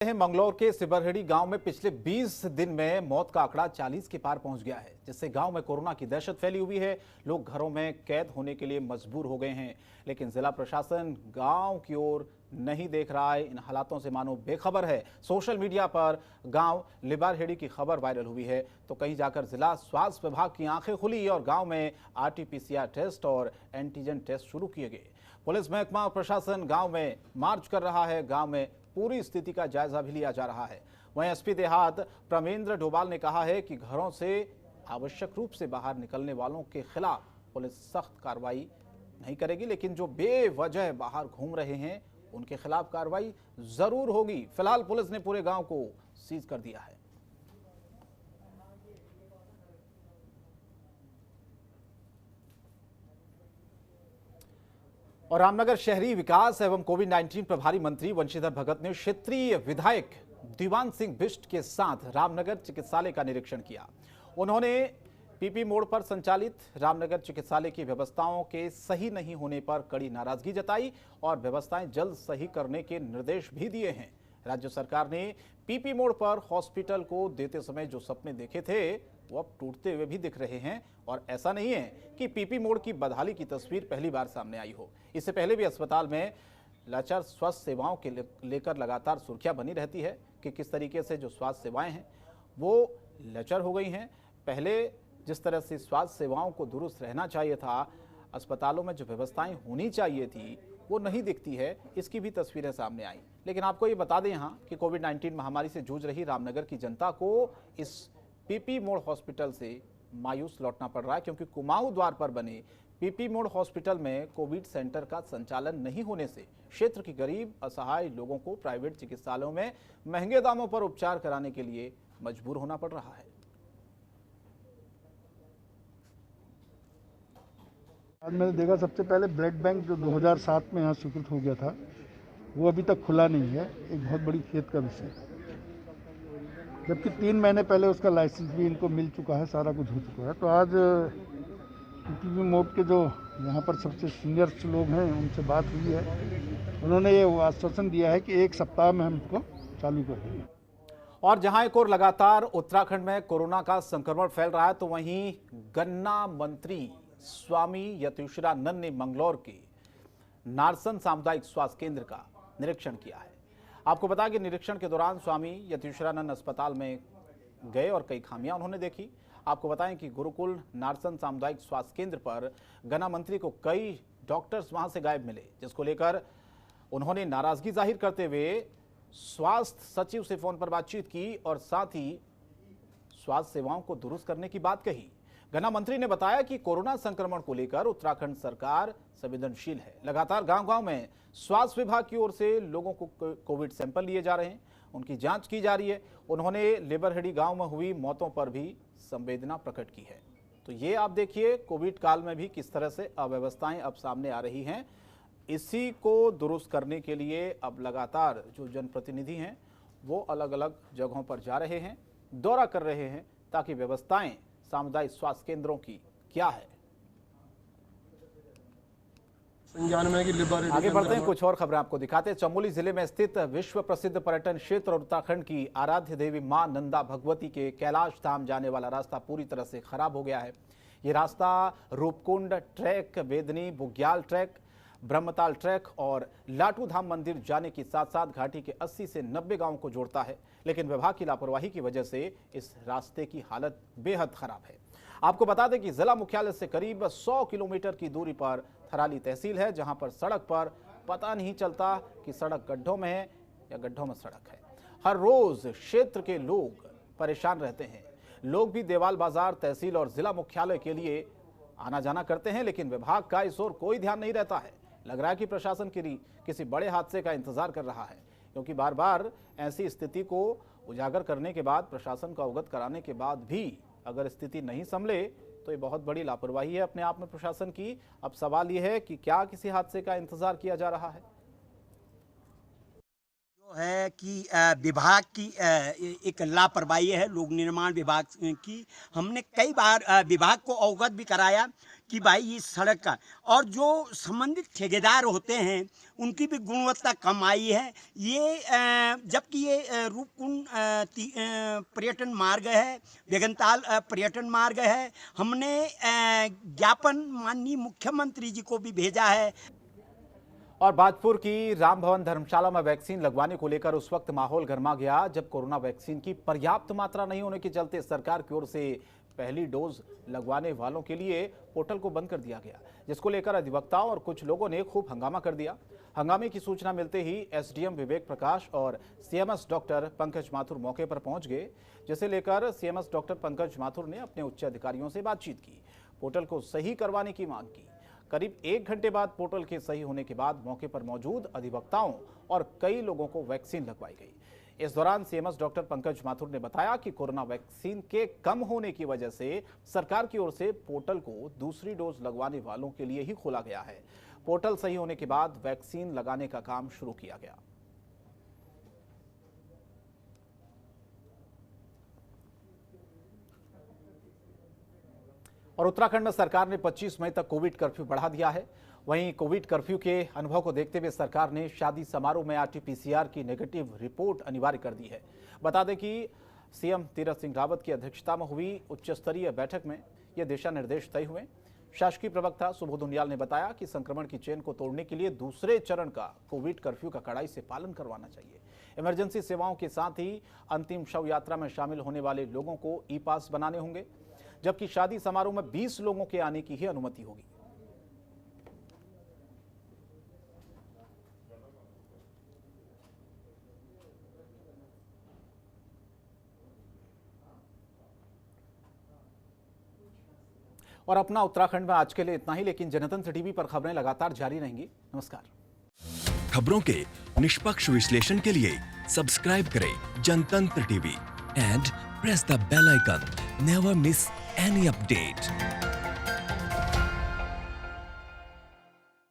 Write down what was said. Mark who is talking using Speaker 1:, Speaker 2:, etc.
Speaker 1: हैं मंगलौर के सिबरहेड़ी गांव में पिछले 20 दिन में मौत का आंकड़ा 40 के पार पहुंच गया है, जिससे गांव में कोरोना की दहशत फैली हुई है। लोग घरों में कैद होने के लिए मजबूर हो गए हैं, लेकिन जिला प्रशासन गांव की ओर नहीं देख रहा है। इन हालातों से मानो बेखबर है। सोशल मीडिया पर गांव लिबारहेड़ी की खबर वायरल हुई है तो कहीं जाकर जिला स्वास्थ्य विभाग की आंखें खुली और गांव में RT-PCR टेस्ट और एंटीजन टेस्ट शुरू किए गए। पुलिस महकमा और प्रशासन गांव में मार्च कर रहा है। गांव में पूरी स्थिति का जायजा भी लिया जा रहा है। वहीं एसपी देहात प्रमेंद्र डोभाल ने कहा है कि घरों से आवश्यक रूप से बाहर निकलने वालों के खिलाफ पुलिस सख्त कार्रवाई नहीं करेगी, लेकिन जो बेवजह बाहर घूम रहे हैं उनके खिलाफ कार्रवाई जरूर होगी। फिलहाल पुलिस ने पूरे गांव को सीज कर दिया है। और रामनगर शहरी विकास एवं कोविड-19 प्रभारी मंत्री वंशीधर भगत ने क्षेत्रीय विधायक दीवान सिंह बिष्ट के साथ रामनगर चिकित्सालय का निरीक्षण किया। उन्होंने पीपी मोड़ पर संचालित रामनगर चिकित्सालय की व्यवस्थाओं के सही नहीं होने पर कड़ी नाराजगी जताई और व्यवस्थाएं जल्द सही करने के निर्देश भी दिए हैं। राज्य सरकार ने पीपी मोड़ पर हॉस्पिटल को देते समय जो सपने देखे थे वो अब टूटते हुए भी दिख रहे हैं। और ऐसा नहीं है कि पीपी मोड़ की बदहाली की तस्वीर पहली बार सामने आई हो। इससे पहले भी अस्पताल में लाचार स्वास्थ्य सेवाओं के लेकर लगातार सुर्खियां बनी रहती है कि किस तरीके से जो स्वास्थ्य सेवाएं हैं वो लाचार हो गई हैं। पहले जिस तरह से स्वास्थ्य सेवाओं को दुरुस्त रहना चाहिए था, अस्पतालों में जो व्यवस्थाएं होनी चाहिए थी वो नहीं दिखती है, इसकी भी तस्वीरें सामने आई। लेकिन आपको ये बता दें यहाँ कि कोविड-19 महामारी से जूझ रही रामनगर की जनता को इस पीपी मोड़ हॉस्पिटल से मायूस लौटना पड़ रहा है, क्योंकि कुमाऊं द्वार पर बने पीपी मोड़ हॉस्पिटल में कोविड सेंटर का संचालन नहीं होने से क्षेत्र के गरीब असहाय लोगों को प्राइवेट चिकित्सालयों में महंगे दामों पर उपचार कराने के लिए मजबूर होना पड़ रहा है।
Speaker 2: आज मैंने देखा सबसे पहले ब्लड बैंक जो 2007 में यहाँ स्वीकृत हो गया था वो अभी तक खुला नहीं है। एक बहुत बड़ी खेद का विषय, जबकि 3 महीने पहले उसका लाइसेंस भी इनको मिल चुका है, सारा कुछ हो चुका है। तो आज पीपी मोड़ के जो यहाँ पर सबसे सीनियर लोग हैं उनसे बात हुई है। उन्होंने ये आश्वासन दिया है कि 1 सप्ताह में हम इसको चालू कर देंगे।
Speaker 1: और जहां एक और लगातार उत्तराखंड में कोरोना का संक्रमण फैल रहा है तो वहीं गन्ना मंत्री स्वामी यतीश्वरानंद ने मंगलौर के नारसन सामुदायिक स्वास्थ्य केंद्र का निरीक्षण किया है। आपको बता कि निरीक्षण के दौरान स्वामी यतीश्वरानंद अस्पताल में गए और कई खामियां उन्होंने देखी। आपको बताएं कि गुरुकुल नारसन सामुदायिक स्वास्थ्य केंद्र पर गन्ना मंत्री को कई डॉक्टर्स वहां से गायब मिले, जिसको लेकर उन्होंने नाराजगी जाहिर करते हुए स्वास्थ्य सचिव से फोन पर बातचीत की और साथ ही स्वास्थ्य सेवाओं को दुरुस्त करने की बात कही। गन्ना मंत्री ने बताया कि कोरोना संक्रमण को लेकर उत्तराखंड सरकार संवेदनशील है। लगातार गांव-गांव में स्वास्थ्य विभाग की ओर से लोगों को कोविड सैंपल लिए जा रहे हैं, उनकी जांच की जा रही है। उन्होंने लिबरहेड़ी गांव में हुई मौतों पर भी संवेदना प्रकट की है। तो ये आप देखिए कोविड काल में भी किस तरह से अव्यवस्थाएं अब सामने आ रही हैं। इसी को दुरुस्त करने के लिए अब लगातार जो जनप्रतिनिधि हैं वो अलग अलग जगहों पर जा रहे हैं, दौरा कर रहे हैं, ताकि व्यवस्थाएं सामुदायिक स्वास्थ्य केंद्रों की क्या है। आगे बढ़ते हैं, कुछ और खबरें आपको दिखाते हैं। चमोली जिले में स्थित विश्व प्रसिद्ध पर्यटन क्षेत्र और उत्तराखंड की आराध्य देवी मां नंदा भगवती के कैलाश धाम जाने वाला रास्ता पूरी तरह से खराब हो गया है। ये रास्ता Roopkund track, Bedni Bugyal track, Brahmatal track और लाटू धाम मंदिर जाने के साथ साथ घाटी के 80 से 90 गांवों को जोड़ता है, लेकिन विभाग की लापरवाही की वजह से इस रास्ते की हालत बेहद खराब है। आपको बता दें कि जिला मुख्यालय से करीब 100 किलोमीटर की दूरी पर थराली तहसील है, जहां पर सड़क पर पता नहीं चलता कि सड़क गड्ढों में है या गड्ढों में सड़क है। हर रोज क्षेत्र के लोग परेशान रहते हैं। लोग भी देवाल बाजार, तहसील और जिला मुख्यालय के लिए आना जाना करते हैं, लेकिन विभाग का इस ओर कोई ध्यान नहीं रहता है। लग रहा है कि प्रशासन किसी बड़े हादसे का इंतजार कर रहा है, क्योंकि बार बार ऐसी स्थिति को उजागर करने के बाद, प्रशासन को अवगत कराने के बाद भी अगर स्थिति नहीं संभले तो ये बहुत बड़ी लापरवाही है अपने आप में प्रशासन की। अब सवाल ये है कि क्या किसी हादसे का इंतजार किया जा रहा है।
Speaker 3: जो है कि विभाग की एक लापरवाही है, लोक निर्माण विभाग की। हमने कई बार विभाग को अवगत भी कराया कि भाई ये सड़क का, और जो संबंधित ठेकेदार होते हैं उनकी भी गुणवत्ता कम आई है। ये जबकि ये रूपकुंड पर्यटन मार्ग है, बेगनताल पर्यटन मार्ग है। हमने ज्ञापन माननीय मुख्यमंत्री जी को भी भेजा है।
Speaker 1: और बाजपुर की राम भवन धर्मशाला में वैक्सीन लगवाने को लेकर उस वक्त माहौल गर्मा गया जब कोरोना वैक्सीन की पर्याप्त मात्रा नहीं होने के चलते सरकार की ओर से पहली डोज लगवाने वालों के लिए पोर्टल को बंद कर दिया गया, जिसको लेकर अधिवक्ताओं और कुछ लोगों ने खूब हंगामा कर दिया। हंगामे की सूचना मिलते ही एसडीएम विवेक प्रकाश और सीएमएस डॉक्टर पंकज माथुर मौके पर पहुंच गए, जिसे लेकर सीएमएस डॉक्टर पंकज माथुर ने अपने उच्च अधिकारियों से बातचीत की, पोर्टल को सही करवाने की मांग की। करीब 1 घंटे बाद पोर्टल के सही होने के बाद मौके पर मौजूद अधिवक्ताओं और कई लोगों को वैक्सीन लगवाई गई। इस दौरान सीएमएस डॉक्टर पंकज माथुर ने बताया कि कोरोना वैक्सीन के कम होने की वजह से सरकार की ओर से पोर्टल को दूसरी डोज लगवाने वालों के लिए ही खोला गया है। पोर्टल सही होने के बाद वैक्सीन लगाने का काम शुरू किया गया। और उत्तराखंड में सरकार ने 25 मई तक कोविड कर्फ्यू बढ़ा दिया है। वहीं कोविड कर्फ्यू के अनुभव को देखते हुए सरकार ने शादी समारोह में आरटी-पीसीआर की नेगेटिव रिपोर्ट अनिवार्य कर दी है। बता दें कि सीएम तीरथ सिंह रावत की अध्यक्षता में हुई उच्च स्तरीय बैठक में ये दिशा निर्देश तय हुए। शासकीय प्रवक्ता सुबोध उनियाल ने बताया कि संक्रमण की चेन को तोड़ने के लिए दूसरे चरण का कोविड कर्फ्यू का कड़ाई से पालन करवाना चाहिए। इमरजेंसी सेवाओं के साथ ही अंतिम शव यात्रा में शामिल होने वाले लोगों को ई पास बनाने होंगे, जबकि शादी समारोह में 20 लोगों के आने की ही अनुमति होगी। और अपना उत्तराखंड में आज के लिए इतना ही, लेकिन जनतंत्र टीवी पर खबरें लगातार जारी रहेंगी। नमस्कार।
Speaker 4: खबरों के निष्पक्ष विश्लेषण के लिए सब्सक्राइब करें Jantantra TV and press the bell icon. Never miss any update.